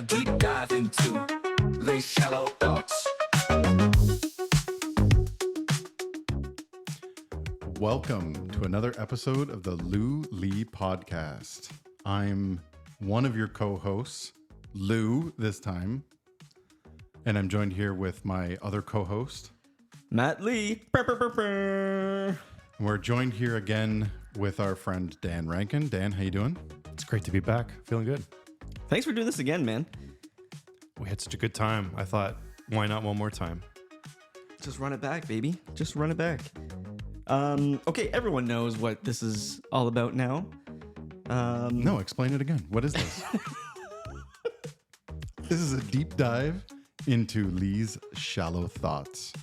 deep dive into Lay's shallow thoughts. Welcome to another episode of the Lou Lee Podcast. I'm one of your co-hosts, Lou, this time. And I'm joined here with my other co-host, Matt Lee. We're joined here again with our friend Dan Rankine. Dan, how you doing? It's great to be back. Feeling good. Thanks for doing this again, man. We had such a good time. I thought, why not one more time? Just run it back, baby. Just run it back. Okay, everyone knows what this is all about now. No, explain it again. What is this? This is a deep dive into Lee's shallow thoughts.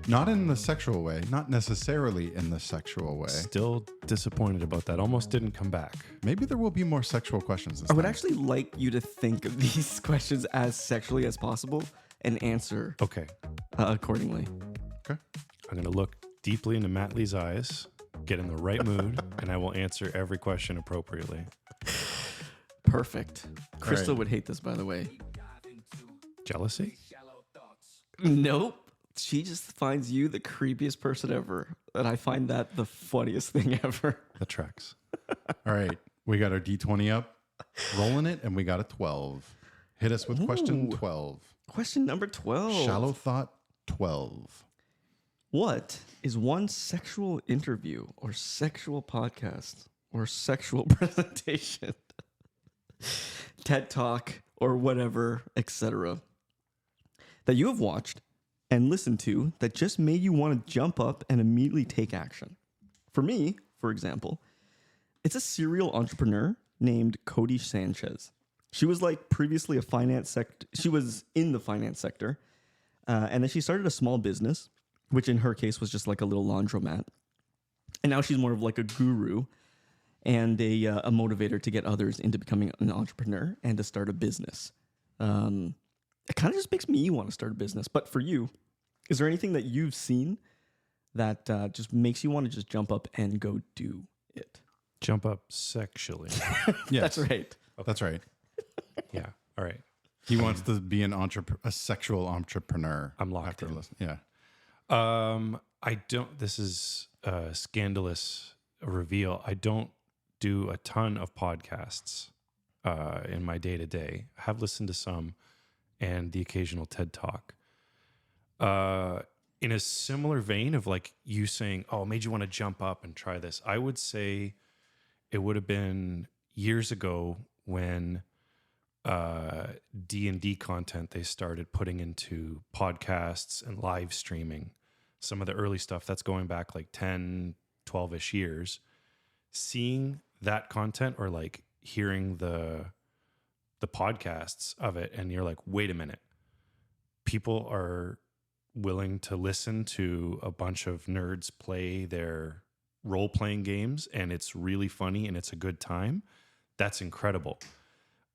Not in the sexual way, not necessarily in the sexual way. Still disappointed about that. Almost didn't come back. Maybe there will be more sexual questions this I would time. actually like you to think of these questions as sexually as possible and answer Okay. accordingly. Okay. I'm going to look deeply into Matt Lee's eyes, get in the right mood, and I will answer every question appropriately. Perfect. Crystal right. would hate this, by the way. Jealousy? Nope. She just finds you the creepiest person ever. And I find that the funniest thing ever. That tracks. All right. We got our D20 up, rolling it, and we got a 12. Hit us with question Ooh. 12. Question number 12. Shallow thought 12. What is one sexual interview or sexual podcast or sexual presentation, TED Talk or whatever, etc., that you have watched and listened to that just made you want to jump up and immediately take action? For me, for example, it's a serial entrepreneur named Cody Sanchez. She was previously a finance sector. She was in the finance sector, and then she started a small business, which in her case was just like a little laundromat. And now she's more of like a guru and a motivator to get others into becoming an entrepreneur and to start a business. It kind of just makes me want to start a business. But for you, is there anything that you've seen that just makes you want to just jump up and go do it? Jump up sexually. Yes. That's right. That's right. Yeah. All right. He wants to be a sexual entrepreneur. I'm locked after in. Yeah. I don't, this is a scandalous reveal. I don't do a ton of podcasts in my day to day. I have listened to some and the occasional TED Talk. In a similar vein of like you saying, oh, it made you want to jump up and try this. I would say it would have been years ago when D&D content they started putting into podcasts and live streaming. Some of the early stuff that's going back like 10, 12-ish years. Seeing that content or like hearing the podcasts of it, and you're like, wait a minute. People are willing to listen to a bunch of nerds play their role-playing games, and it's really funny and it's a good time. That's incredible.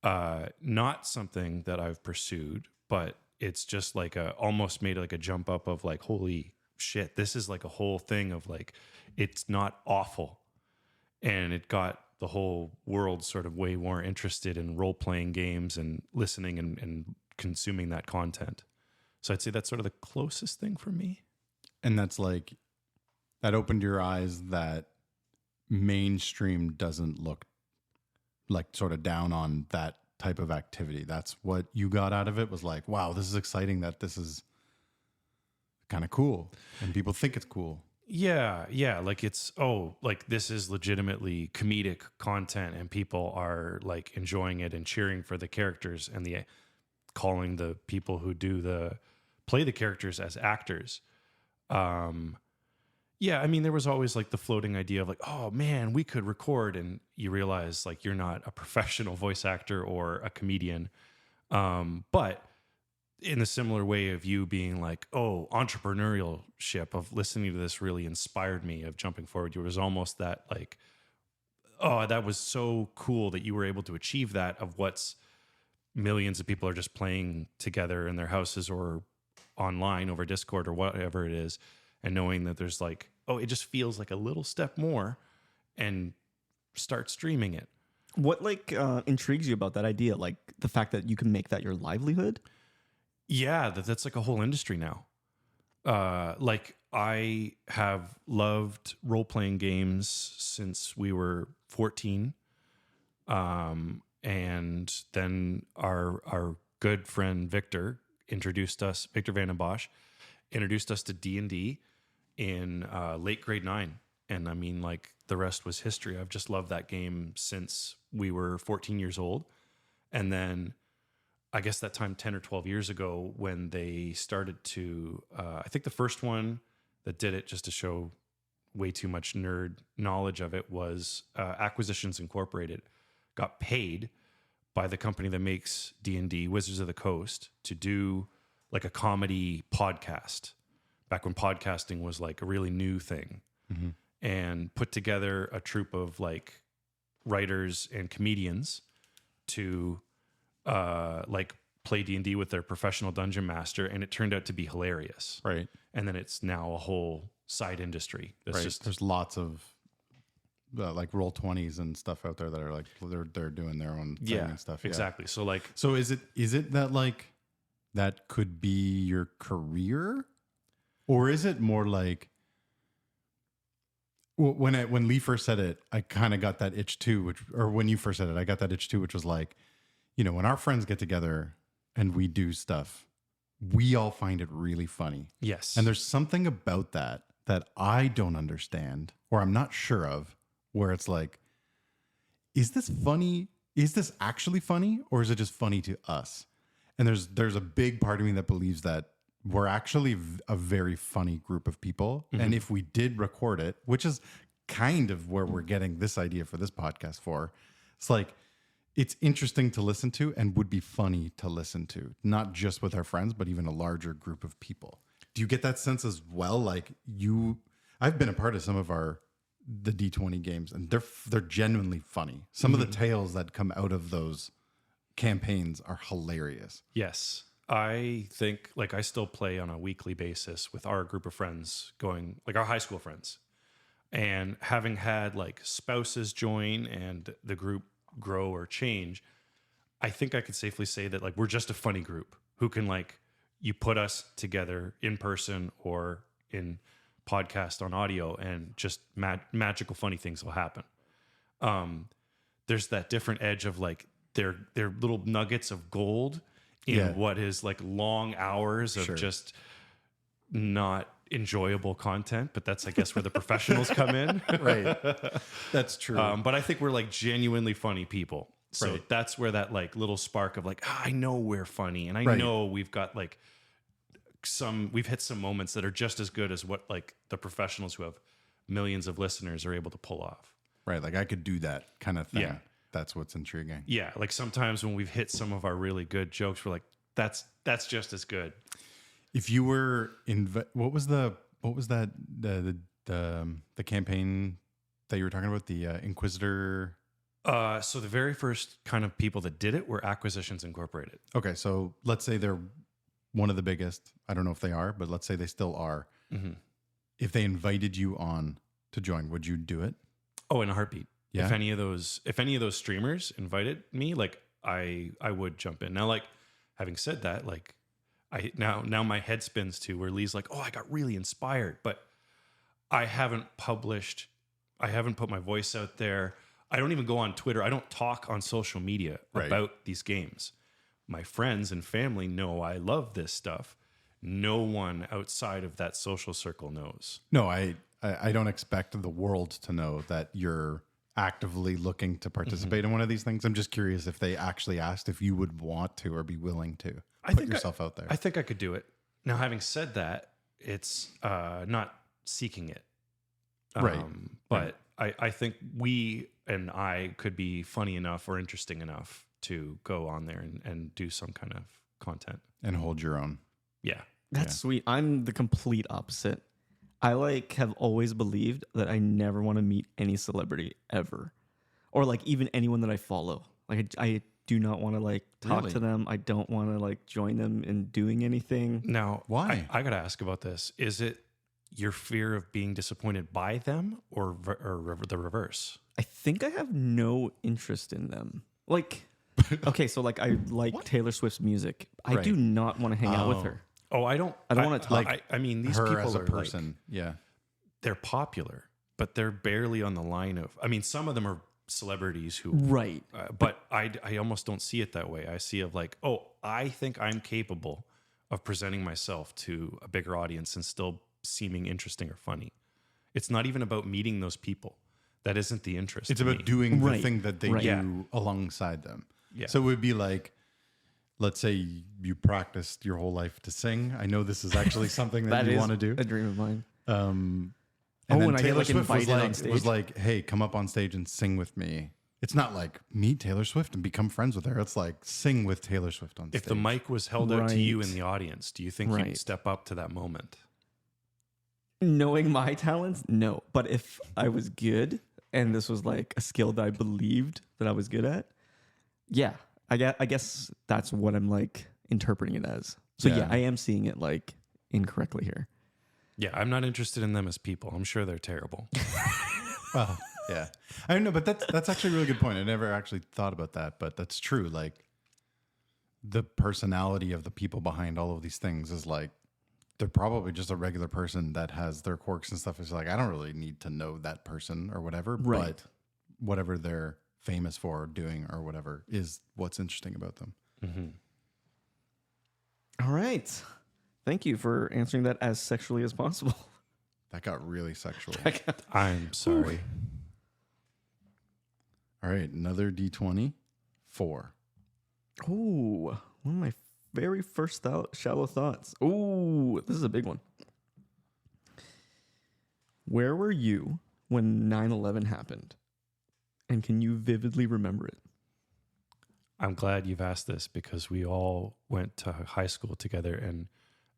Not something that I've pursued, but it's just like almost made like a jump up of like, holy shit, this is like a whole thing of like, it's not awful. And it got the whole world sort of way more interested in role-playing games and listening and consuming that content. So I'd say that's sort of the closest thing for me. And that's like, that opened your eyes that mainstream doesn't look like sort of down on that type of activity. That's what you got out of it, was like, wow, this is exciting, that this is kind of cool and people think it's cool. Yeah. Like it's, like this is legitimately comedic content and people are like enjoying it and cheering for the characters and calling the people who play the characters as actors. Yeah, I mean, there was always like the floating idea of like, oh man, we could record, and you realize like you're not a professional voice actor or a comedian. But in a similar way of you being like, oh, entrepreneurship of listening to this really inspired me of jumping forward. It was almost that like, oh, that was so cool that you were able to achieve that of what's millions of people are just playing together in their houses or online over Discord or whatever it is. And knowing that there's like, oh, it just feels like a little step more and start streaming it. What intrigues you about that idea? Like the fact that you can make that your livelihood? Yeah, that's like a whole industry now. Like I have loved role-playing games since we were 14. And then our good friend Victor Van den Bosch introduced us to D&D in late grade 9. And I mean, like, the rest was history. I've just loved that game since we were 14 years old. And then I guess that time 10 or 12 years ago when they started to, I think the first one that did it, just to show way too much nerd knowledge of it, was Acquisitions Incorporated. Got paid by the company that makes D&D, Wizards of the Coast, to do like a comedy podcast back when podcasting was like a really new thing, and put together a troupe of like writers and comedians to like play D&D with their professional dungeon master, and it turned out to be hilarious. Right. And then it's now a whole side industry. That's Right. just There's lots of like Roll20s and stuff out there that are like they're doing their own thing and stuff. Yeah. Exactly. So like, So is it that like that could be your career, or is it more like when Lee first said it, I kind of got that itch too, or when you first said it, I got that itch too, which was like, you know, when our friends get together and we do stuff, we all find it really funny. yes. And there's something about that I don't understand, or I'm not sure of, where it's like, is this funny? Is this actually funny, or is it just funny to us? And there's a big part of me that believes that we're actually a very funny group of people. And if we did record it, which is kind of where we're getting this idea for this podcast for, it's like, it's interesting to listen to and would be funny to listen to, not just with our friends, but even a larger group of people. Do you get that sense as well? Like I've been a part of some of the D20 games, and they're genuinely funny. Some of the tales that come out of those campaigns are hilarious. Yes. I think like I still play on a weekly basis with our group of friends, going like our high school friends, and having had like spouses join and the group grow or change, I think I could safely say that like we're just a funny group who can, like, you put us together in person or in podcast on audio and just magical funny things will happen. There's that different edge of like they're little nuggets of gold in what is like long hours of just not enjoyable content, but that's, I guess, where the professionals come in. Right. That's true. But I think we're like genuinely funny people. So that's where that like little spark of like, I know we're funny, and I know we've got like we've hit some moments that are just as good as what like the professionals who have millions of listeners are able to pull off. Right. Like I could do that kind of thing. Yeah. That's what's intriguing. Yeah. Like sometimes when we've hit some of our really good jokes, we're like, that's just as good. If you were what was that the campaign that you were talking about, the Inquisitor? So the very first kind of people that did it were Acquisitions Incorporated. Okay, so let's say they're one of the biggest. I don't know if they are, but let's say they still are. Mm-hmm. If they invited you on to join, would you do it? Oh, in a heartbeat. Yeah. If any of those streamers invited me, like I would jump in. Now, like, having said that, like now my head spins to where Lee's like, oh, I got really inspired, but I haven't put my voice out there. I don't even go on Twitter. I don't talk on social media about these games. My friends and family know I love this stuff. No one outside of that social circle knows. No, I don't expect the world to know that you're actively looking to participate in one of these things. I'm just curious if they actually asked if you would want to or be willing to put yourself out there. I think I could do it. Now, having said that, it's not seeking it. Right. But I think we and I could be funny enough or interesting enough to go on there and do some kind of content. And hold your own. Yeah. That's sweet. I'm the complete opposite. I have always believed that I never want to meet any celebrity ever, or like even anyone that I follow. Like I do not want to talk to them. I don't want to join them in doing anything. Now, why? I got to ask about this. Is it your fear of being disappointed by them or the reverse? I think I have no interest in them. Like, okay, so like I like Taylor Swift's music. I Right. do not want to hang out with her. Oh, I don't wanna talk. I mean, these Her people as a are person. Yeah. they're popular, but they're barely on the line of. I mean, some of them are celebrities who, Right. but I almost don't see it that way. I see of like, oh, I think I'm capable of presenting myself to a bigger audience and still seeming interesting or funny. It's not even about meeting those people. That isn't the interest. It's to about me. doing the Right. thing that they Right. do Yeah. alongside them. Yeah. So it would be like, let's say you practiced your whole life to sing. I know this is actually something that, you want to do. a dream of mine. And Oh, then and I get, Taylor like, Swift was invited on like, stage? was like, hey, come up on stage and sing with me. It's not like meet Taylor Swift and become friends with her. It's like sing with Taylor Swift on stage. If the mic was held out to you Right. in the audience, do you think Right. you'd step up to that moment? Knowing my talents, no. But if I was good and this was like a skill that I believed that I was good at, yeah, I guess that's what I'm like interpreting it as. So yeah, Yeah. I am seeing it like incorrectly here. Yeah, I'm not interested in them as people. I'm sure they're terrible. Well, yeah, I don't know, but that's actually a really good point. I never actually thought about that, but that's true. Like the personality of the people behind all of these things is like they're probably just a regular person that has their quirks and stuff. It's like I don't really need to know that person or whatever, Right. but whatever they're famous for or doing or whatever is what's interesting about them. All right. Thank you for answering that as sexually as possible. That got really sexual. I'm sorry. All right, another D20, 4. Ooh, one of my very first shallow thoughts. Ooh, this is a big one. Where were you when 9/11 happened? And can you vividly remember it? I'm glad you've asked this because we all went to high school together. And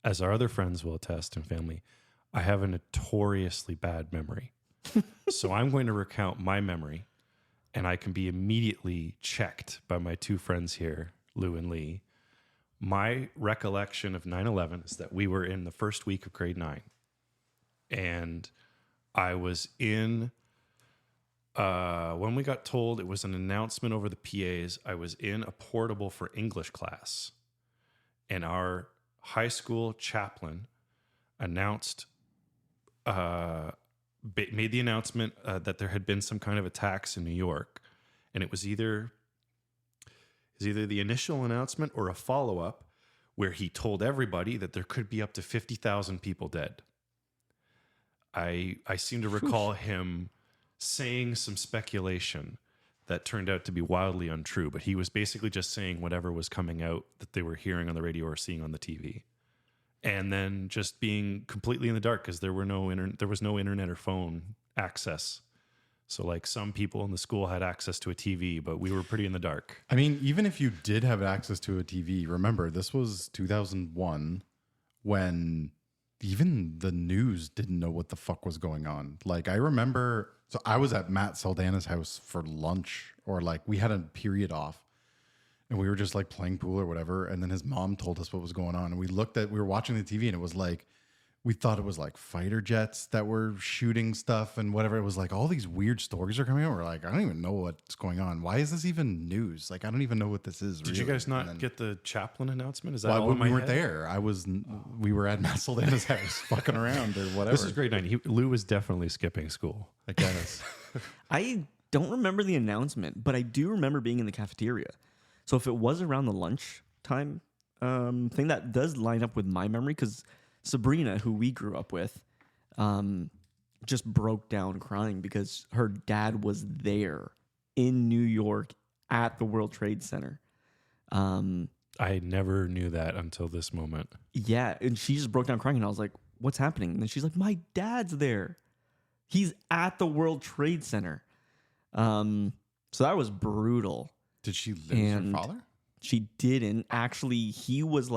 as our other friends will attest and family, I have a notoriously bad memory. So I'm going to recount my memory and I can be immediately checked by my two friends here, Lou and Lee. My recollection of 9/11 is that we were in the first week of grade 9. And I was in, when we got told it was an announcement over the PAs, I was in a portable for English class. And our high school chaplain announced, made the announcement that there had been some kind of attacks in New York. And it was either the initial announcement or a follow-up where he told everybody that there could be up to 50,000 people dead. I seem to recall him saying some speculation that turned out to be wildly untrue, but he was basically just saying whatever was coming out that they were hearing on the radio or seeing on the TV. And then just being completely in the dark because there was no internet or phone access. So like some people in the school had access to a TV, but we were pretty in the dark. I mean, even if you did have access to a TV, remember, this was 2001 when even the news didn't know what the fuck was going on. Like, I remember, so I was at Matt Saldana's house for lunch, or like we had a period off and we were just like playing pool or whatever. And then his mom told us what was going on. And we were watching the TV and it was like, we thought it was like fighter jets that were shooting stuff and whatever. It was like all these weird stories are coming out. We're like, I don't even know what's going on. Why is this even news? Like, I don't even know what this is. Did you really. guys not And then- get the chaplain announcement? Is that Well, all in my we weren't head? there. We were at Matt Saldana's house fucking around or whatever. This is grade 9. Lou was definitely skipping school. I guess. I don't remember the announcement, but I do remember being in the cafeteria. So if it was around the lunchtime thing, that does line up with my memory because Sabrina, who we grew up with, just broke down crying because her dad was there in New York at the World Trade Center. I never knew that until this moment. Yeah, and she just broke down crying, and I was like, "What's happening?" And then she's like, "My dad's there. He's at the World Trade Center." So that was brutal. Did she lose And- her father? She didn't. Actually, he was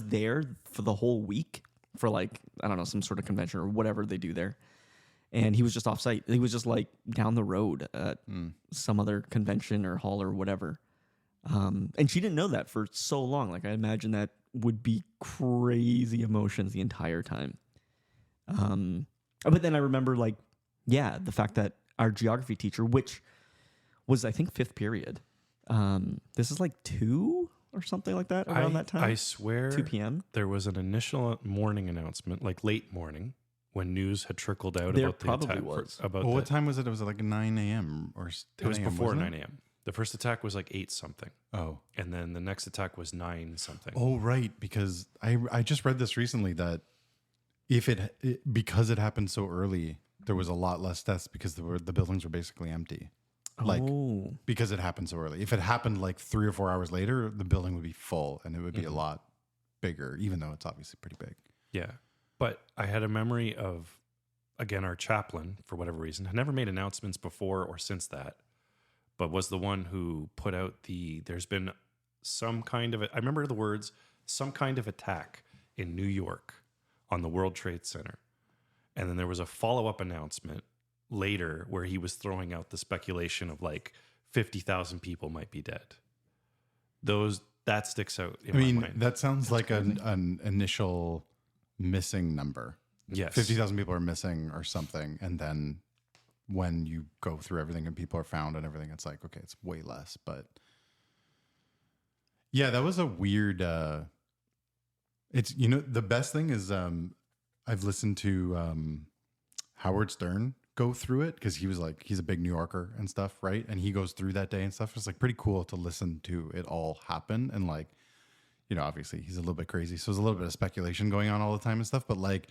there for the whole week for like, I don't know, some sort of convention or whatever they do there. And he was just off site. He was just like down the road at some other convention or hall or whatever. And she didn't know that for so long. Like, I imagine that would be crazy emotions the entire time. But then I remember the fact that our geography teacher, which was I think 5th period, this is like 2 or something like that around that time. I swear 2 p.m. there was an initial morning announcement, like late morning, when news had trickled out There about the probably attack. was. Well, what time was it? It was like 9 a.m. or 10 It was a.m., before wasn't 9 it? a.m. The first attack was like 8 something. Oh. And then the next attack was 9 something. Oh, right. Because I just read this recently that because it happened so early, there was a lot less deaths because the buildings were basically empty. Because it happened so early. If it happened like 3 or 4 hours later, the building would be full and it would be a lot bigger, even though it's obviously pretty big. Yeah. But I had a memory of, again, our chaplain, for whatever reason, had never made announcements before or since that, but was the one who put out there's been some kind of, I remember the words, some kind of attack in New York on the World Trade Center. And then there was a follow-up announcement later where he was throwing out the speculation of like 50,000 people might be dead. That sticks out in my mind. That sounds like an initial missing number. Yes. 50,000 people are missing or something. And then when you go through everything and people are found and everything, it's like, okay, it's way less. But yeah, that was a weird, it's, the best thing is I've listened to Howard Stern go through it because he's a big New Yorker and stuff, right? And he goes through that day and stuff. It's like pretty cool to listen to it all happen. And like, obviously he's a little bit crazy. So there's a little bit of speculation going on all the time and stuff. But like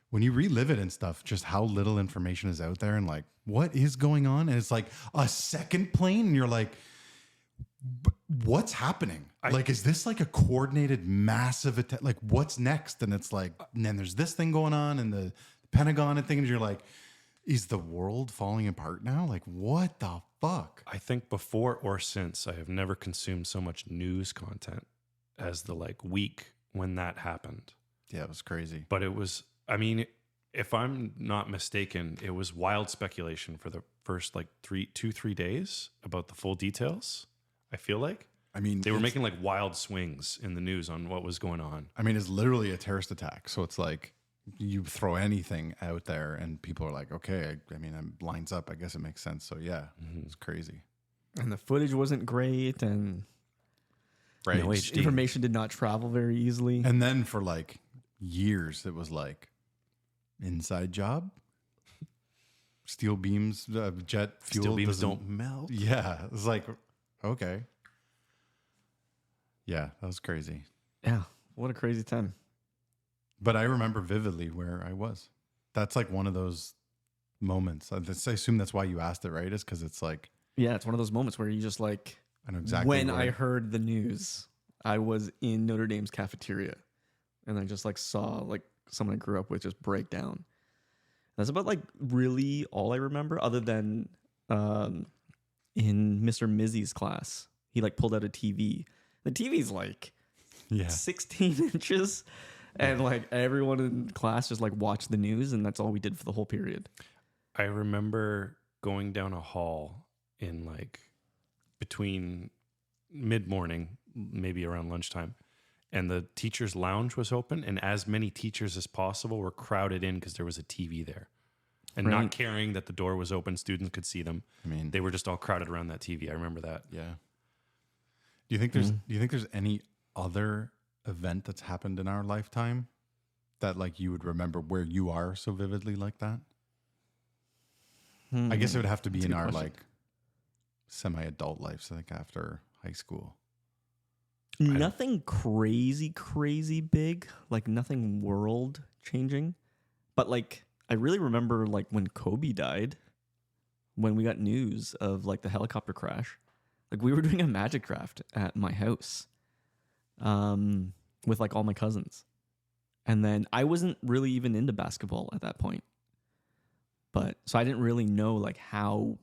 when you relive it and stuff, just how little information is out there and like what is going on. And it's like a second plane and you're like, what's happening? Is this like a coordinated massive attack? Like what's next? And it's like, and then there's this thing going on and the Pentagon and things. You're like, is the world falling apart now? Like what the fuck? I think before or since I have never consumed so much news content as the week when that happened. Yeah, it was crazy. But it was, if I'm not mistaken, it was wild speculation for the first 3 days about the full details. I feel like. They were making wild swings in the news on what was going on. It's literally a terrorist attack. So it's like you throw anything out there and people are like, okay, it lines up. I guess it makes sense. So yeah, it's crazy. And the footage wasn't great and right. Information did not travel very easily. And then for years, it was inside job. Steel beams, jet fuel. Steel beams don't melt. Yeah. It was like, okay. Yeah, that was crazy. Yeah. What a crazy time. But I remember vividly where I was. That's one of those moments. I assume that's why you asked it, right? Is because it's yeah, it's one of those moments where you just I know exactly when I heard the news, I was in Notre Dame's cafeteria and I just saw someone I grew up with just break down. That's about really all I remember other than in Mr. Mizzy's class, he pulled out a TV. The TV's 16 inches. And everyone in class just watched the news, and that's all we did for the whole period. I remember going down a hall in between mid-morning, maybe around lunchtime, and the teacher's lounge was open, and as many teachers as possible were crowded in because there was a TV there. And not caring that the door was open, students could see them. They were just all crowded around that TV. I remember that. Yeah. Do you think there's any other event that's happened in our lifetime that you would remember where you are so vividly like that? I guess it would have to be in our semi-adult lives, after high school. Nothing crazy big, nothing world changing. But I really remember when Kobe died, when we got news of the helicopter crash. We were doing a magic draft at my house. With all my cousins. And then I wasn't really even into basketball at that point. But so I didn't really know how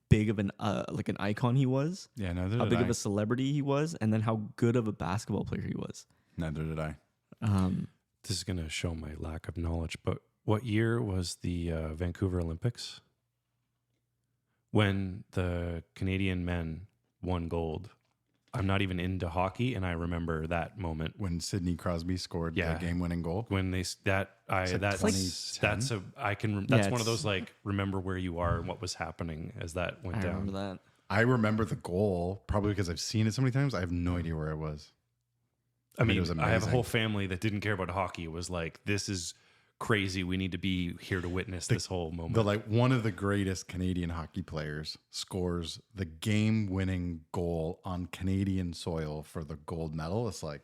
big of an an icon he was. Yeah, neither did how big I. of a celebrity he was, and then how good of a basketball player he was. Neither did I. This is going to show my lack of knowledge, but what year was the Vancouver Olympics? When the Canadian men won gold I'm not even into hockey, and I remember that moment When Sidney Crosby scored Yeah. the game-winning goal. when they that's like that's 2010? that's Yeah, one of it's- those like remember where you are and what was happening as that went I down. remember that. I remember the goal probably because I've seen it so many times. I have no idea where it was. I mean, it was I have a amazing. whole family that didn't care about hockey. It was like, this is crazy. We need to be here to witness this whole moment. The like one of the greatest Canadian hockey players scores the game-winning goal on Canadian soil for the gold medal. It's like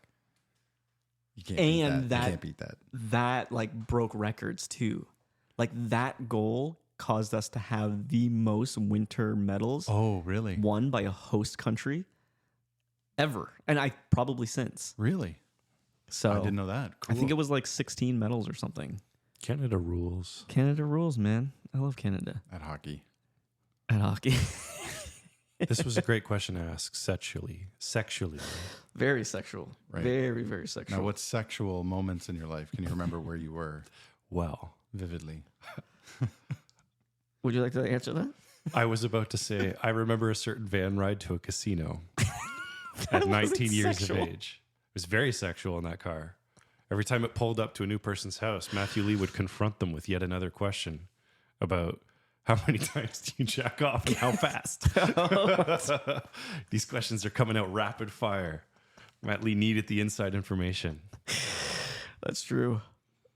you can't beat And that. You can't beat that. That like broke records too. Like that goal caused us to have the most winter medals Oh, really? won by a host country ever, and I probably since. Really? So I didn't know that. I think it Cool. was like 16 medals or something. Canada rules. Canada rules, man. I love Canada at hockey. at hockey. This was a great question to ask sexually. Very sexual. Right. Very, very sexual. Now, what sexual moments in your life can you remember where you were Well, vividly? Would you like to answer that? I was about to say, I remember a certain van ride to a casino at 19 wasn't years sexual. of age. It was very sexual in that car. Every time it pulled up to a new person's house, Matthew Lee would confront them with yet another question about how many times do you jack off and how fast? These questions are coming out rapid fire. Matt Lee needed the inside information. That's true.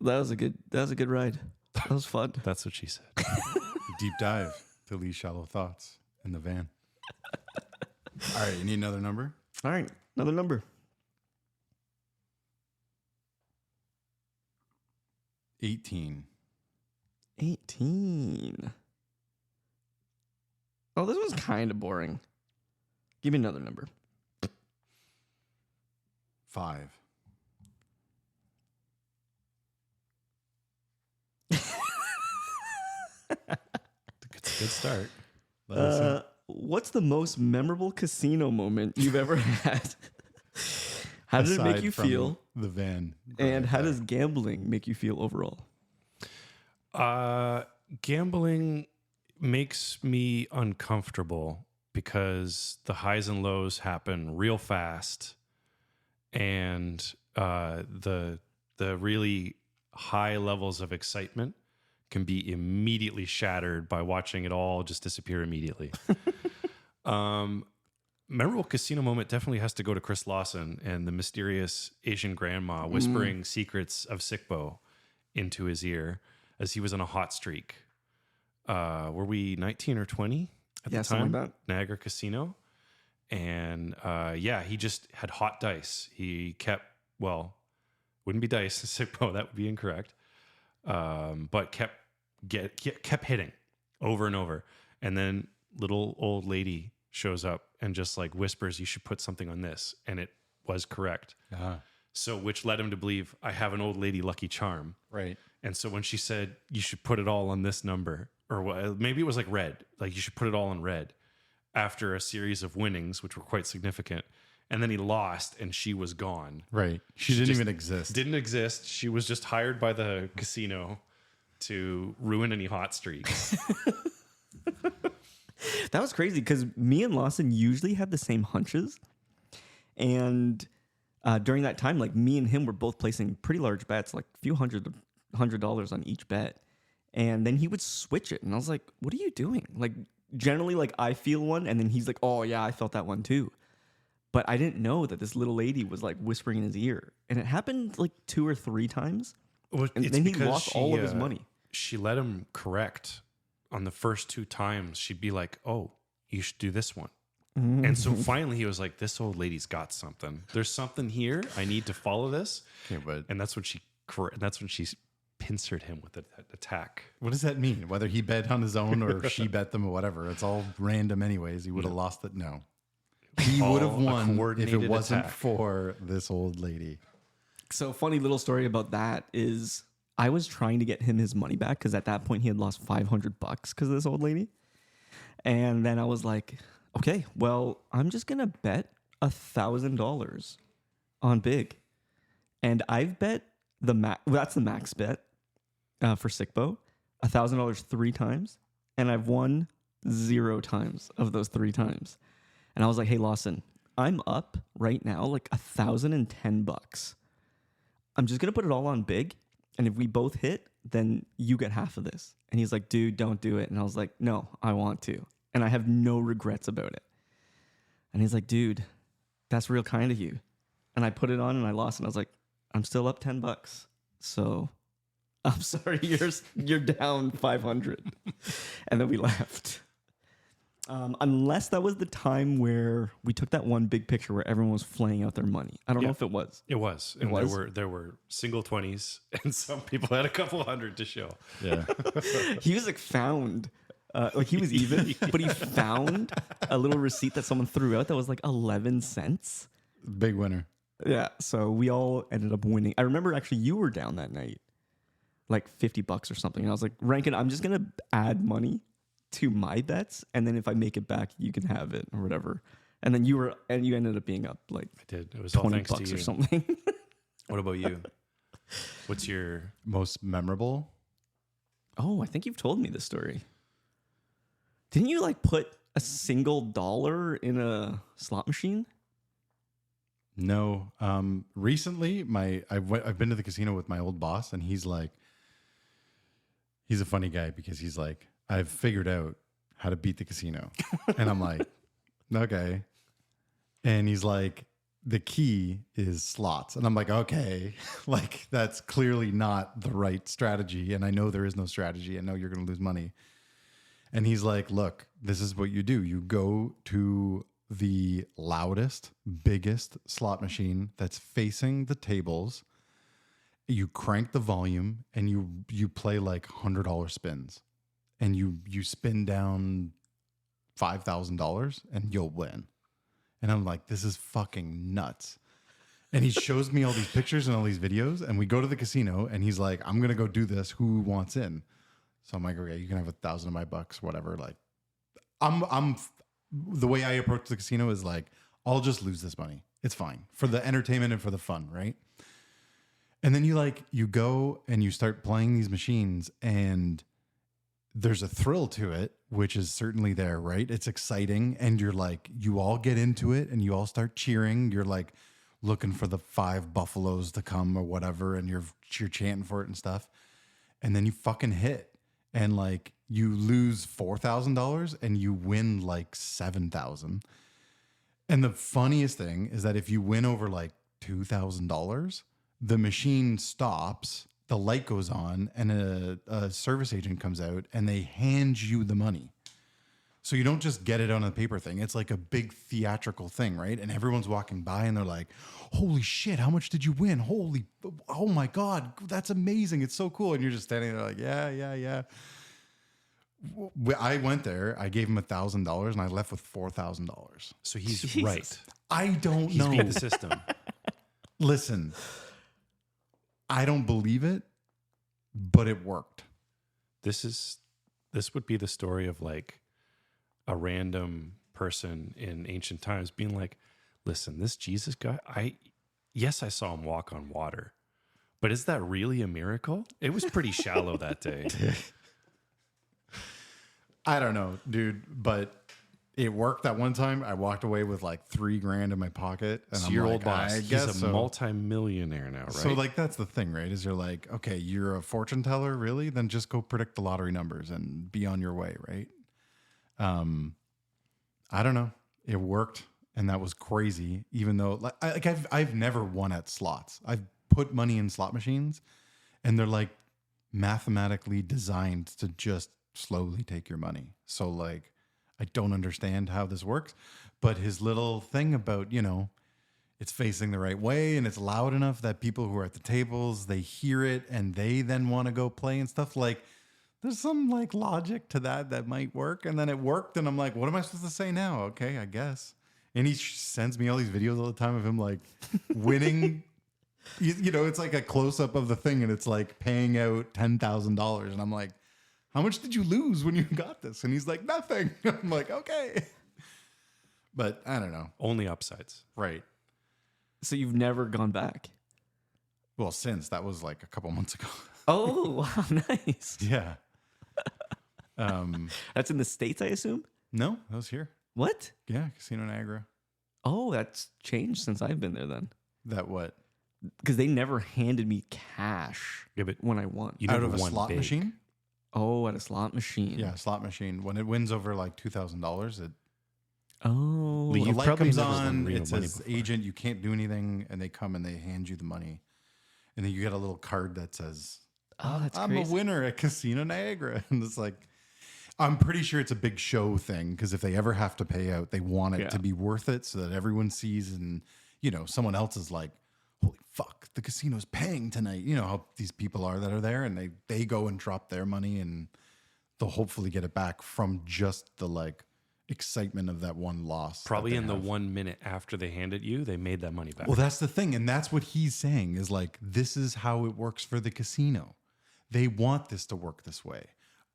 That was a good ride. That was fun. That's what she said. Deep dive to Lee's shallow thoughts in the van. All right, you need another number? All right, another number. 18. 18. Oh, this was kind of boring. Give me another number. 5. It's a good start. Let us know. What's the most memorable casino moment you've ever had? How did it make Aside you from feel? The van. And how does gambling make you feel overall? Gambling makes me uncomfortable because the highs and lows happen real fast, and the really high levels of excitement can be immediately shattered by watching it all just disappear immediately. Memorable casino moment definitely has to go to Chris Lawson and the mysterious Asian grandma whispering secrets of Sickbo into his ear as he was on a hot streak. Were we 19 or 20 at Yeah, the something time? like Niagara Casino. And he just had hot dice. He kept, wouldn't be dice, Sickbo, that would be incorrect. But kept hitting over and over. And then little old lady shows up and just like whispers, you should put something on this. And it was correct. So which led him to believe I have an old lady lucky charm. Right. And so when she said, you should put it all on this number, or maybe it was like red, like you should put it all on red after a series of winnings, which were quite significant. And then he lost and she was gone. Right. She didn't just even exist. Didn't exist. She was just hired by the casino to ruin any hot streaks. That was crazy because me and Lawson usually had the same hunches. And during that time, like me and him were both placing pretty large bets, like a few $100 on each bet. And then he would switch it. And I was like, what are you doing? Like generally like I feel one. And then he's like, oh yeah, I felt that one too. But I didn't know that this little lady was like whispering in his ear. And it happened like 2 or 3 times. Well, And it's then he because lost all of his money. She let him correct on the first 2 times. She'd be like, oh, you should do this one. And so finally he was like, this old lady's got something. There's something here. I need to follow this. Okay, but And that's when she pincered him with that attack. what does that mean? Whether he bet on his own or she bet them or whatever, it's all random anyways. He would have lost it. No. He would have All a won if it coordinated wasn't attack. for this old lady. So funny little story about that is I was trying to get him his money back because at that point he had lost $500 because of this old lady. And then I was like, okay, well, I'm just going to bet $1,000 on big. And I've bet that's the max bet for Sickbo, $1,000 3 times. And I've won 0 times of those 3 times. And I was like, hey, Lawson, I'm up right now like $1,010. I'm just gonna put it all on big, and if we both hit, then you get half of this. And he's like, dude, don't do it. And I was like, no, I want to, and I have no regrets about it. And he's like, dude, that's real kind of you. And I put it on and I lost, and I was like, I'm still up $10. So I'm sorry, you're down 500. And then we left. Unless that was the time where we took that one big picture where everyone was flaying out their money. I don't know if it was. It was. It And was? there were single 20s, and some people had a couple hundred to show. Yeah. He was like found. Like he was even, but he found a little receipt that someone threw out that was like 11 cents. Big winner. Yeah. So we all ended up winning. I remember actually you were down that night, like $50 or something. And I was like, Rankin, I'm just going to add money to my bets. And then if I make it back, you can have it or whatever. And then you ended up being up like I did. It was all thanks to $20 you. or something. What about you? What's your Most memorable? Oh, I think you've told me this story. Didn't you like put a single dollar in a slot machine? No. Recently, I've been to the casino with my old boss, and he's a funny guy because he's like, I've figured out how to beat the casino. And I'm like, okay. And he's like, the key is slots. And I'm like, okay, like that's clearly not the right strategy. And I know there is no strategy. I know you're going to lose money. And he's like, look, this is what you do. You go to the loudest, biggest slot machine that's facing the tables. You crank the volume and you play like $100 spins. And you spin down $5,000 and you'll win. And I'm like, this is fucking nuts. And he shows me all these pictures and all these videos, and we go to the casino, and he's like, I'm gonna go do this. Who wants in? So I'm like, okay, you can have 1,000 of my bucks, whatever. Like, I'm the way I approach the casino is like, I'll just lose this money. It's fine for the entertainment and for the fun, right? And then you go and you start playing these machines, and there's a thrill to it, which is certainly there, right? It's exciting. And you're like, you all get into it and you all start cheering. You're like looking for the 5 buffaloes to come or whatever. And you're chanting for it and stuff. And then you fucking hit and like you lose $4,000 and you win like 7,000. And the funniest thing is that if you win over like $2,000, the machine stops, the light goes on, and a service agent comes out and they hand you the money. So you don't just get it on a paper thing. It's like a big theatrical thing, right? And everyone's walking by and they're like, holy shit, how much did you win? Oh my God, that's amazing. It's so cool. And you're just standing there like, yeah. I went there, I gave him $1,000 and I left with $4,000. So he's Jesus. right. I don't He's know. beat the system. Listen, I don't believe it, but it worked. This would be the story of like a random person in ancient times being like, listen, this Jesus guy, I saw him walk on water, but is that really a miracle? It was pretty shallow that day. I don't know, dude, but it worked that one time. I walked away with like $3,000 in my pocket. And So I'm your like, old boss, I he's guess a so. multi-millionaire now, right? So like that's the thing, right? Is you're like, okay, you're a fortune teller, really? Then just go predict the lottery numbers and be on your way, right? I don't know. It worked, and that was crazy. Even though, I've never won at slots. I've put money in slot machines, and they're like mathematically designed to just slowly take your money. So like, I don't understand how this works. But his little thing about, it's facing the right way and it's loud enough that people who are at the tables, they hear it and they then want to go play and stuff. Like, there's some like logic to that might work. And then it worked. And I'm like, what am I supposed to say now? Okay, I guess. And he sends me all these videos all the time of him like winning. It's like a close up of the thing and it's like paying out $10,000. And I'm like, how much did you lose when you got this? And he's like, nothing. I'm like, okay. But I don't know. Only upsides. Right. So you've never gone back? Well, since that was like a couple months ago. Oh, wow, nice. Yeah. That's in the States, I assume? No, that was here. What? Yeah, Casino Niagara. Oh, that's changed since I've been there then. That what? Because they never handed me cash Yeah, but when I won. you Out never of a won slot big. machine? Oh, at a slot machine. Yeah, slot machine. When it wins over like $2,000, it Oh, Lee, the You've light probably comes never won on. real It money says before. agent, you can't do anything, and they come and they hand you the money, and then you get a little card that says, oh, that's "I'm crazy. a winner at Casino Niagara," and it's like, I'm pretty sure it's a big show thing because if they ever have to pay out, they want it Yeah. to be worth it so that everyone sees, and someone else is like, "Holy fuck, the casino's paying tonight." You know how these people are that are there, and they go and drop their money, and they'll hopefully get it back from just the like excitement of that one loss. that Probably they in the have. 1 minute after they handed you, they made that money back. Well, that's the thing. And that's what he's saying is like, this is how it works for the casino. They want this to work this way.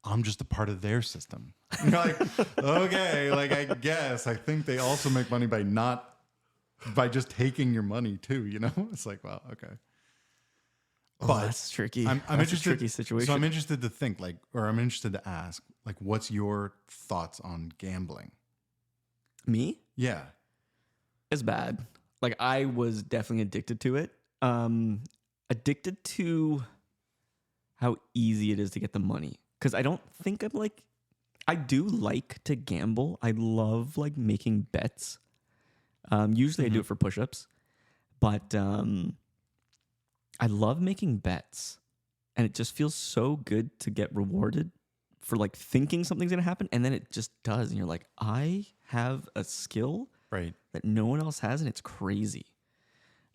I'm just a part of their system. You're like, okay, like I guess. I think they also make money by just taking your money too, It's like, wow, okay. Oh, But that's tricky. I'm That's interested. a tricky situation. So I'm interested to think I'm interested to ask, like, what's your thoughts on gambling? Me? Yeah. It's bad. Like I was definitely addicted to it. Addicted to how easy it is to get the money. Because I don't think I do like to gamble. I love like making bets. Usually I do it for push-ups, but I love making bets, and it just feels so good to get rewarded for like thinking something's gonna happen, and then it just does, and you're like, I have a skill Right. that no one else has, and it's crazy.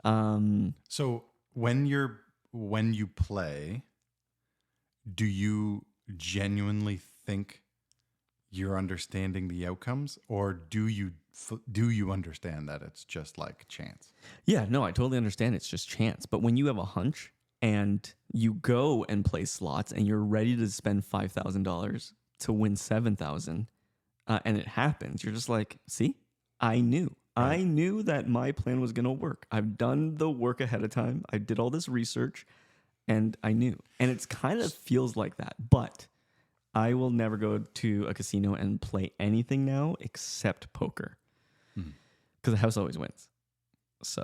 So when you play, do you genuinely think you're understanding the outcomes, or do you understand that it's just like chance? Yeah, no, I totally understand. It's just chance. But when you have a hunch and you go and play slots and you're ready to spend $5,000 to win 7,000, and it happens, you're just like, see, I knew. Right. I knew that my plan was going to work. I've done the work ahead of time. I did all this research, and I knew. And it's kind of feels like that. But I will never go to a casino and play anything now except poker. Because the house always wins. So,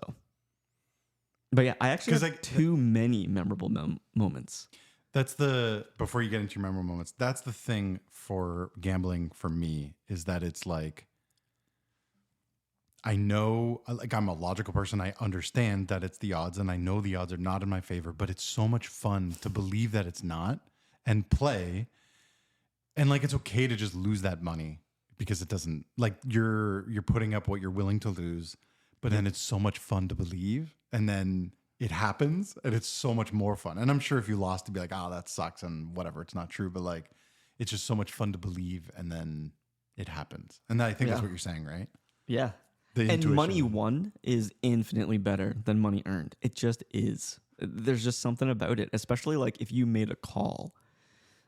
but yeah, I actually 'Cause, have like, too many memorable moments. That's before you get into your memorable moments, that's the thing for gambling for me, is that it's like, I know, like, I'm a logical person. I understand that it's the odds, and I know the odds are not in my favor, but it's so much fun to believe that it's not and play. And like, it's okay to just lose that money because it doesn't, like, you're putting up what you're willing to lose, but then it's so much fun to believe. And then it happens and it's so much more fun. And I'm sure if you lost, to be like, oh, that sucks and whatever, it's not true. But like, it's just so much fun to believe, and then it happens. And I think that's Yeah. what you're saying, right? Yeah. The And intuition. money won is infinitely better than money earned. It just is. There's just something about it, especially like if you made a call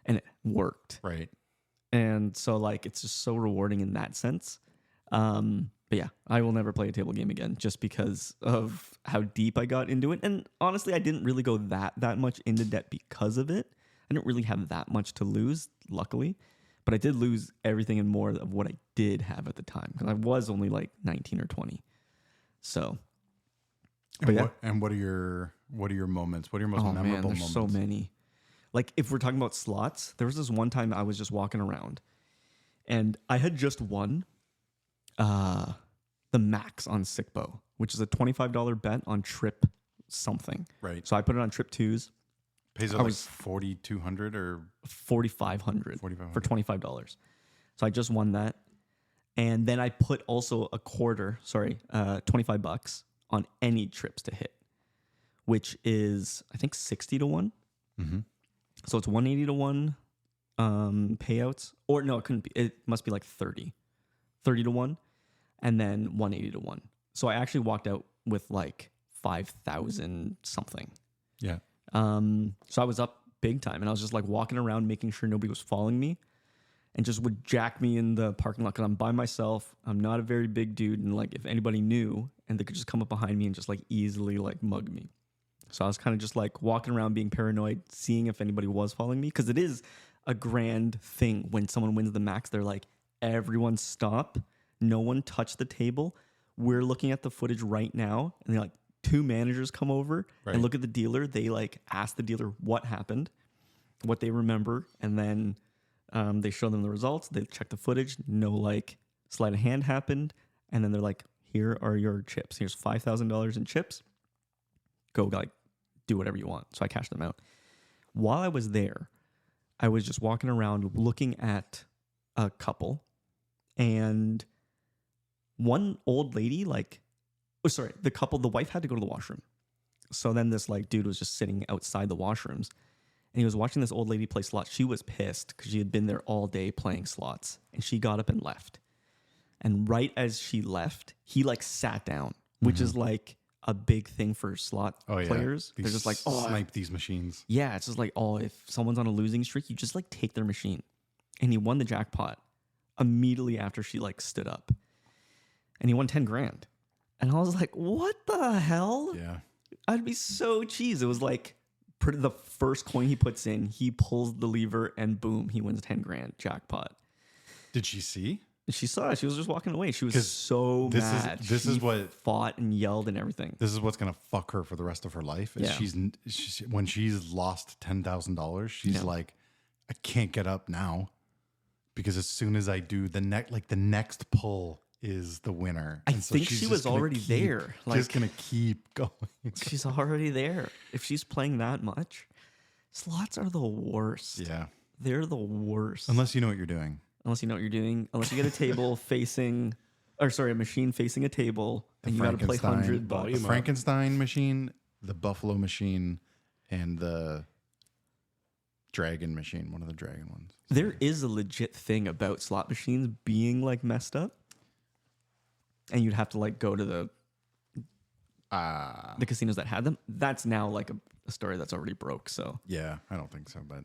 and it worked. Right. And so like it's just so rewarding in that sense. But yeah, I will never play a table game again just because of how deep I got into it. And honestly, I didn't really go that much into debt because of it. I didn't really have that much to lose, luckily. But I did lose everything and more of what I did have at the time because I was only like 19 or 20. So, but yeah. What are your moments? What are your most Oh memorable man, there's moments? so many. Like if we're talking about slots, there was this one time I was just walking around and I had just won the max on Sickbo, which is a $25 bet on trip something. Right. So I put it on trip twos, Pays I out like was- 4,200 or 4,500 for $4,500. $25. So I just won that. And then I put also a quarter, $25 on any trips to hit, which is I think 60 to 1. Mm-hmm. So it's 180 to 1 payouts. Or no, it couldn't be. It must be like 30 to 1, and then 180 to 1. So I actually walked out with like 5,000 something. Yeah. So I was up big time, and I was just like walking around making sure nobody was following me, and just would jack me in the parking lot because I'm by myself. I'm not a very big dude, and like if anybody knew, and they could just come up behind me and just like easily like mug me. So I was kind of just like walking around being paranoid, seeing if anybody was following me, because it is a grand thing when someone wins the max. They're like, everyone stop, no one touch the table. we're looking at the footage right now, and they're like, 2 managers come over and look at the dealer. They like ask the dealer what happened, what they remember, and then they show them the results. They check the footage. No like sleight of hand happened, and then they're like, "Here are your chips. Here's $5,000 in chips. Go like do whatever you want." So I cashed them out. While I was there, I was just walking around looking at a couple, and one old lady the couple, the wife had to go to the washroom. So then this like dude was just sitting outside the washrooms, and he was watching this old lady play slots. She was pissed because she had been there all day playing slots, and she got up and left. And right as she left, he like sat down, which is like a big thing for slot players. They're just like, snipe these machines. Yeah, it's just like, if someone's on a losing streak, you just like take their machine. And he won the jackpot immediately after she like stood up. And he won 10 grand. And I was like, what the hell? Yeah. I'd be so cheese. It was like the first coin he puts in, he pulls the lever and boom, he wins 10 grand jackpot. Did she see? She saw it. She was just walking away. She was so mad. This is what fought and yelled and everything. This is what's gonna fuck her for the rest of her life. Is she's when she's lost $10,000, she's like, I can't get up now because as soon as I do the next pull is the winner. I think she was already there. Just gonna keep going. She's already there. If she's playing that much, slots are the worst. Yeah, they're the worst. Unless you know what you're doing. Unless you know what you're doing. Unless you get a table a machine facing a table, and you got to play $100. The Frankenstein machine, the Buffalo machine, and the Dragon machine. One of the Dragon ones. There is a legit thing about slot machines being like messed up, and you'd have to like go to the casinos that had them. That's now like a story that's already broke. So yeah, I don't think so. But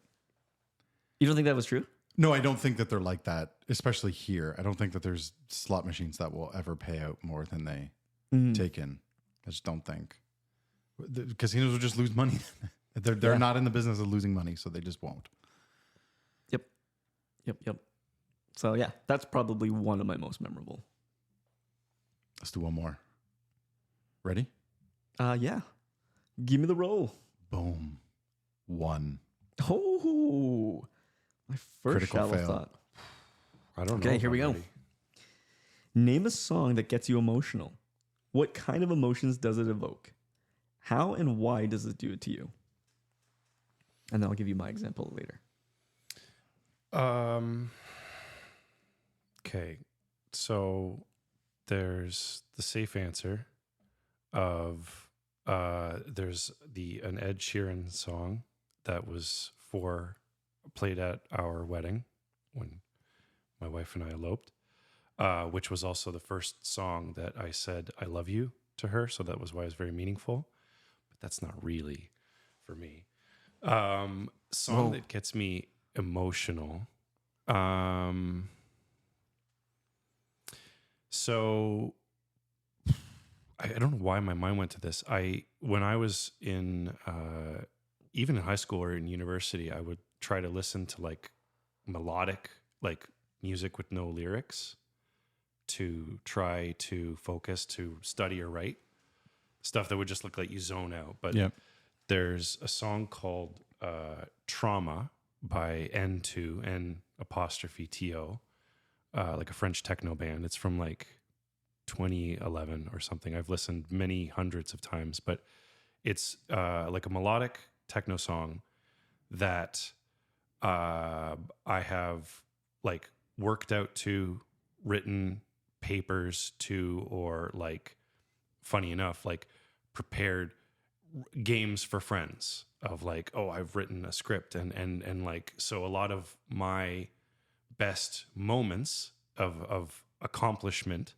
you don't think that was true? No, I don't think that they're like that, especially here. I don't think that there's slot machines that will ever pay out more than they take in. I just don't think. The casinos will just lose money. They're not in the business of losing money, so they just won't. Yep. So yeah, that's probably one of my most memorable. Let's do one more. Ready? Yeah. Give me the roll. Boom. 1. Oh, my first Critical shallow fail. thought. I don't know. Okay, here we go. Name a song that gets you emotional. What kind of emotions does it evoke? How and why does it do it to you? And then I'll give you my example later. Okay. So there's the safe answer of there's an Ed Sheeran song that was played at our wedding when my wife and I eloped, which was also the first song that I said I love you to her. So that was why it was very meaningful. But that's not really for me. Song that gets me emotional. So I don't know why my mind went to this. When I was in even in high school or in university, I would try to listen to like melodic like music with no lyrics to try to focus, to study or write stuff that would just look like you zone out. But there's a song called Trauma by N2, N''TO, like a French techno band. It's from like 2011 or something. I've listened many hundreds of times, but it's like a melodic techno song that I have like worked out to, written papers to, or like funny enough, like prepared games for friends of like, oh, I've written a script and like, so a lot of my best moments of accomplishment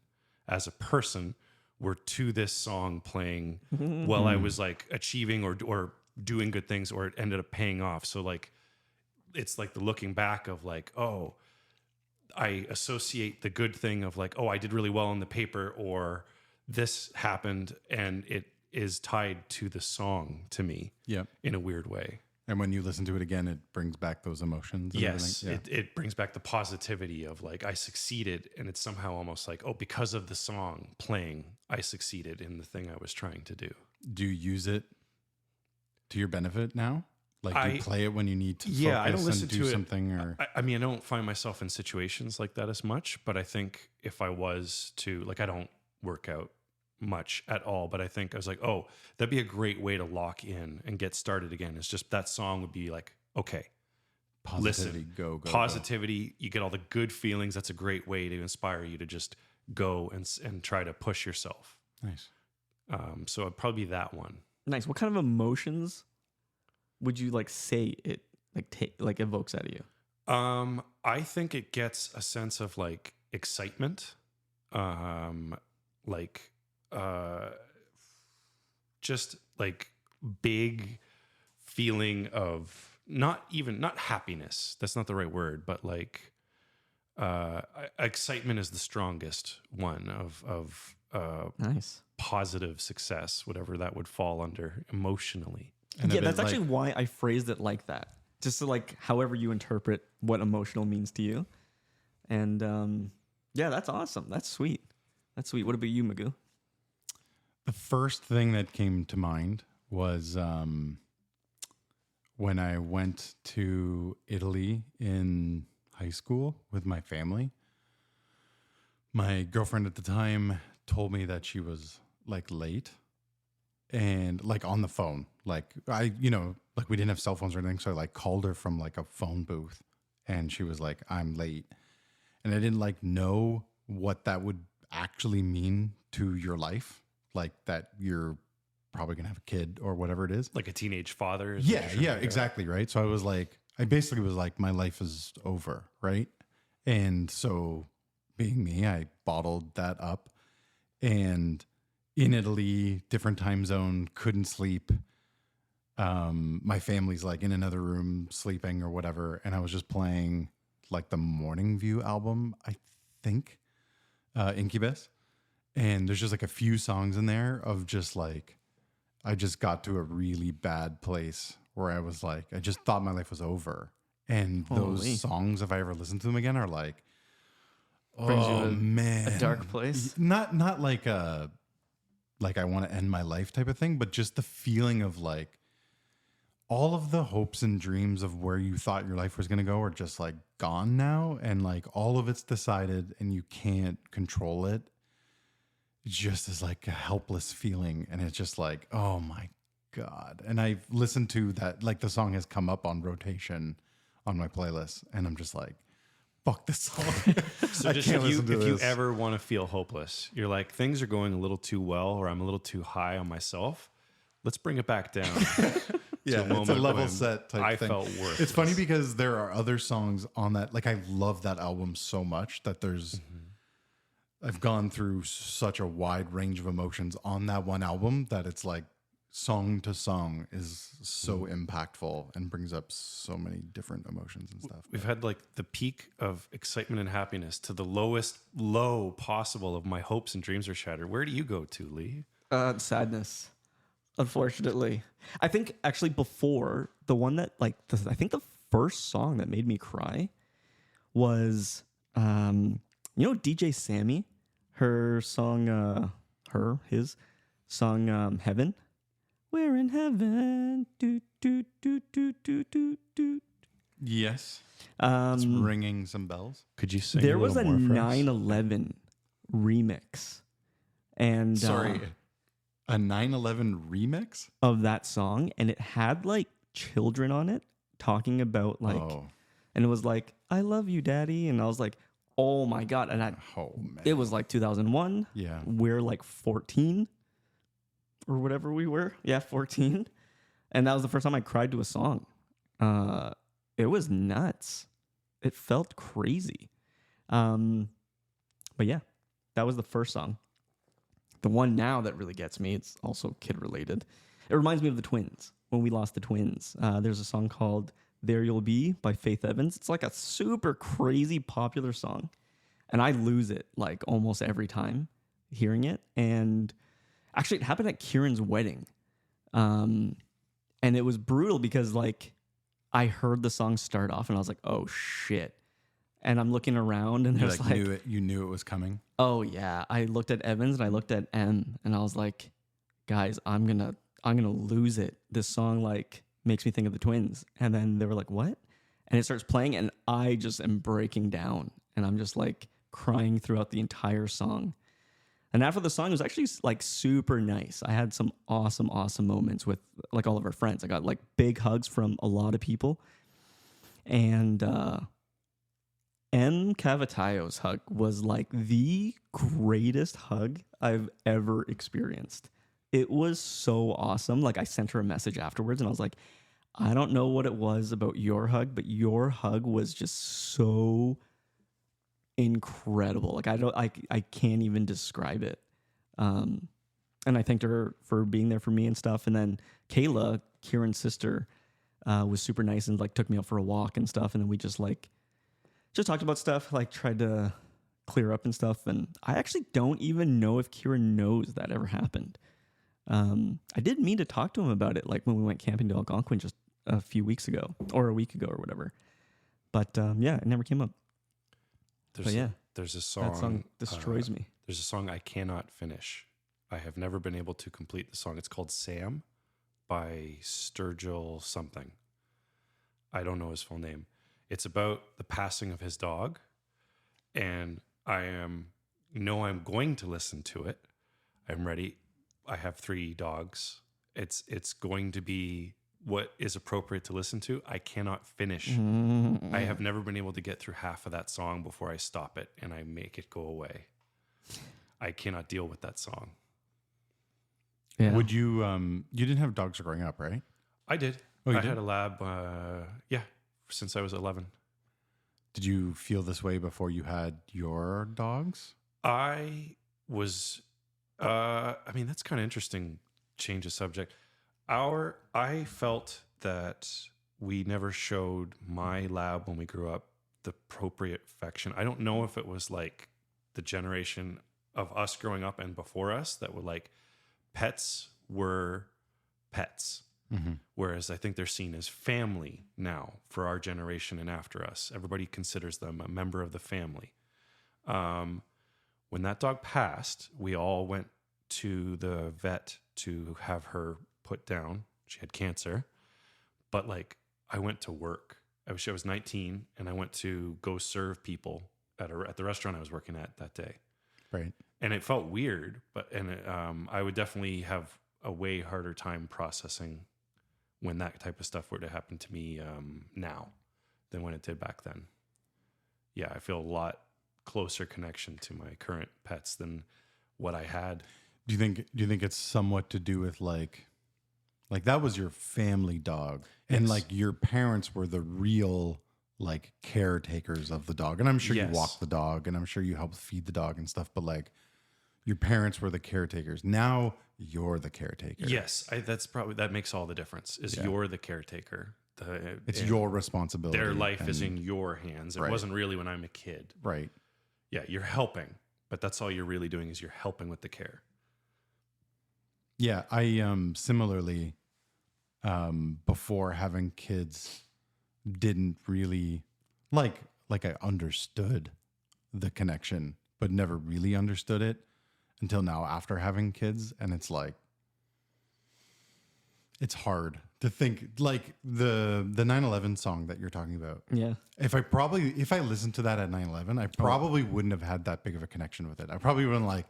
as a person were to this song playing while I was like achieving or doing good things, or it ended up paying off. So like, it's like the looking back of like, oh, I associate the good thing of like, oh, I did really well on the paper, or this happened, and it is tied to the song to me in a weird way. And when you listen to it again, it brings back those emotions. And Yes, everything. it brings back the positivity of like I succeeded, and it's somehow almost like, oh, because of the song playing, I succeeded in the thing I was trying to do. Do you use it to your benefit now? Like, do you play it when you need to Yeah, focus I don't listen and do to something? it. Or I mean, I don't find myself in situations like that as much, but I think if I was to, like, I don't work out much at all, but I think I was like, oh, that'd be a great way to lock in and get started again. It's just that song would be like, okay, positivity, listen, go. positivity, you get all the good feelings. That's a great way to inspire you to just go and try to push yourself. Nice. So it'd probably be that one. Nice. What kind of emotions would you like say it like evokes out of you? I think it gets a sense of like excitement, like just like big feeling of not happiness. That's not the right word, but like excitement is the strongest one of Nice. positive success, whatever that would fall under emotionally. And a Yeah, bit that's actually like- why I phrased it like that. Just to like however you interpret what emotional means to you. And yeah, that's awesome. That's sweet. That's sweet. What about you, Magoo? The first thing that came to mind was when I went to Italy in high school with my family. My girlfriend at the time told me that she was like late and like on the phone. Like like we didn't have cell phones or anything. So I like called her from like a phone booth and she was like, I'm late. And I didn't like know what that would actually mean to your life. Like that you're probably gonna have a kid or whatever it is. Like a teenage father. Yeah, exactly. Right. So I basically was like, my life is over. Right. And so being me, I bottled that up and in Italy, different time zone, couldn't sleep. My family's like in another room sleeping or whatever. And I was just playing like the Morning View album, I think, Incubus. And there's just like a few songs in there of just like, I just got to a really bad place where I was like, I just thought my life was over. And those Holy. songs, if I ever listen to them again, are like, Brings you oh to man, a dark place. Not like a like I want to end my life type of thing, but just the feeling of like all of the hopes and dreams of where you thought your life was going to go are just like gone now, and like all of it's decided and you can't control it. It just is like a helpless feeling, and it's just like, oh my god. And I've listened to that, like the song has come up on rotation on my playlist, and I'm just like, fuck this song. So I just can't if you listen to this. ever want to feel hopeless, you're like, things are going a little too well, or I'm a little too high on myself. Let's bring it back down. Yeah, a it's a moment level when set type I thing. felt worthless. It's funny because there are other songs on that. Like I love that album so much that there's, I've gone through such a wide range of emotions on that one album that it's like song to song is so impactful and brings up so many different emotions and stuff. We've had like the peak of excitement and happiness to the lowest low possible of my hopes and dreams are shattered. Where do you go to, Lee? Sadness, unfortunately. I think actually before the one that like I think the first song that made me cry was DJ Sammy, her song his song Heaven. We're in heaven. Do do do do do do do. Yes, it's ringing some bells. Could you sing There a was a little more for us? 9/11 remix, and Sorry, a 9/11 remix? of that song, and it had like children on it talking about like, and it was like, "I love you, Daddy," and I was like, "Oh my god!" And Oh man, it was like 2001. yeah. We're like 14 or whatever we were. Yeah, 14, and that was the first time I cried to a song. It was nuts. It felt crazy. But yeah, that was the first song. The one now that really gets me, it's also kid related. It reminds me of the Twins. When we lost the Twins, there's a song called There You'll Be by Faith Evans. It's like a super crazy popular song. And I lose it like almost every time hearing it. And actually it happened at Kieran's wedding. And it was brutal because like I heard the song start off and I was like, oh shit. And I'm looking around and You there's you knew it was coming. oh yeah. I looked at Evans and I looked at M and I was like, guys, I'm gonna lose it. This song like makes me think of the Twins. And then they were like, what? And it starts playing and I just am breaking down and I'm just like crying throughout the entire song. And after the song, it was actually like super nice. I had some awesome moments with like all of our friends. I got like big hugs from a lot of people. And M. Cavatayo's hug was like the greatest hug I've ever experienced. It was so awesome. Like I sent her a message afterwards and I was like, I don't know what it was about your hug, but your hug was just so incredible. Like I can't even describe it. And I thanked her for being there for me and stuff. And then Kayla, Kieran's sister, was super nice and like took me out for a walk and stuff. And then we just talked about stuff, like tried to clear up and stuff. And I actually don't even know if Kieran knows that ever happened. I did mean to talk to him about it, like when we went camping to Algonquin just a few weeks ago or a week ago or whatever. But yeah, it never came up. There's a song. That song destroys me. There's a song I cannot finish. I have never been able to complete the song. It's called Sam by Sturgill something. I don't know his full name. It's about the passing of his dog. And I'm going to listen to it. I'm ready. I have 3 dogs. It's going to be what is appropriate to listen to. I cannot finish. I have never been able to get through half of that song before I stop it and I make it go away. I cannot deal with that song. Yeah. Would you you didn't have dogs growing up, right? I did. Oh, you I did? had a lab, since I was 11. Did you feel this way before you had your dogs? I was, that's kind of interesting. Change of subject. I felt that we never showed my lab when we grew up the appropriate affection. I don't know if it was like the generation of us growing up and before us that were like pets were pets. Mm-hmm. Whereas I think they're seen as family now for our generation and after us. Everybody considers them a member of the family. When that dog passed, we all went to the vet to have her put down. She had cancer. But like I went to work. I was 19 and I went to go serve people at the restaurant I was working at that day. Right. And it felt weird, I would definitely have a way harder time processing when that type of stuff were to happen to me now than when it did back then. Yeah, I feel a lot closer connection to my current pets than what I had. Do you think it's somewhat to do with like that was your family dog and Yes. like your parents were the real like caretakers of the dog, and I'm sure Yes. you walked the dog and I'm sure you helped feed the dog and stuff, but like your parents were the caretakers. Now you're the caretaker. Yes, that makes all the difference. Is Yeah. you're the caretaker. It's and your responsibility. Their life is and- in your hands. It Right. wasn't really when I'm a kid. right. Yeah, you're helping, but that's all you're really doing is you're helping with the care. Yeah, I similarly before having kids didn't really like I understood the connection, but never really understood it until now after having kids, and it's like it's hard to think like the 9/11 song that you're talking about. Yeah. If I listened to that at 9/11, I probably wouldn't have had that big of a connection with it. I probably wouldn't like,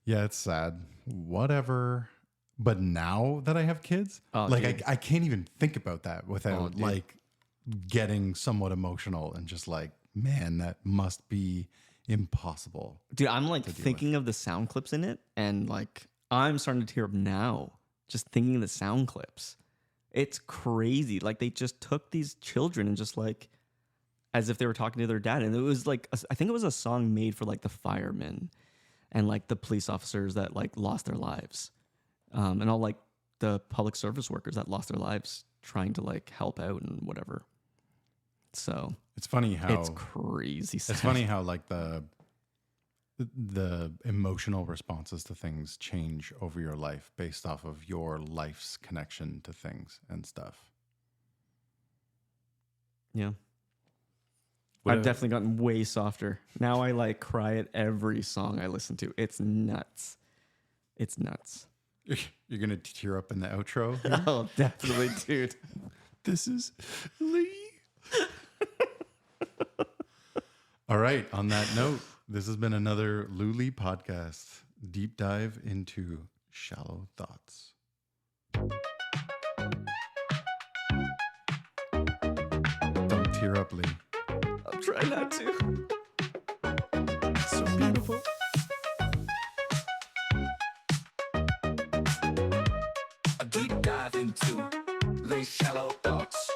yeah, it's sad, whatever. But now that I have kids, Oh, like dude. I can't even think about that without Oh, dude. like getting somewhat emotional and just like, man, that must be impossible. Dude, I'm like deal with. thinking of the sound clips in it, and like I'm starting to tear up now just thinking of the sound clips. It's crazy. Like they just took these children and just like as if they were talking to their dad, and it was like I think it was a song made for like the firemen and like the police officers that like lost their lives, and all like the public service workers that lost their lives trying to like help out and whatever. So It's funny how it's crazy. it's funny how like the emotional responses to things change over your life based off of your life's connection to things and stuff. Yeah. What I've a- definitely gotten way softer. Now I like cry at every song I listen to. It's nuts. It's nuts. You're gonna tear up in the outro. here? Oh, definitely, dude. This is Lee. All right. On that note, this has been another Luli podcast. Deep dive into shallow thoughts. Don't tear up, Lee. I'm trying not to. So beautiful. A deep dive into the shallow thoughts.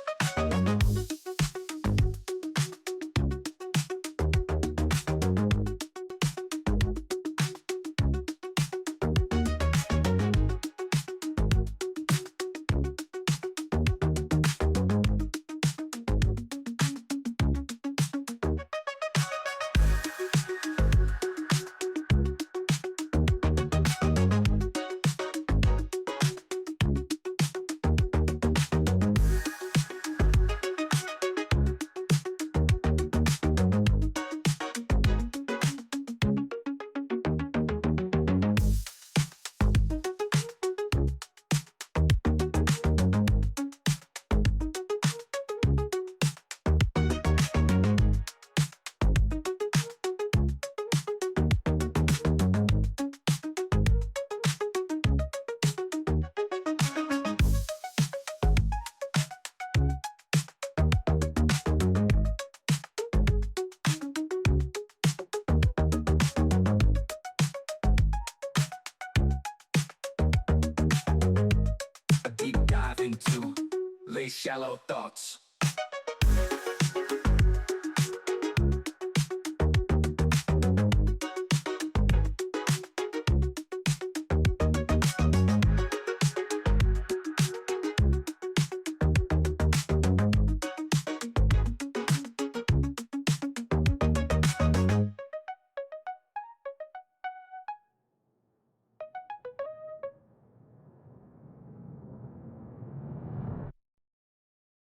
A deep dive into the shallow thoughts.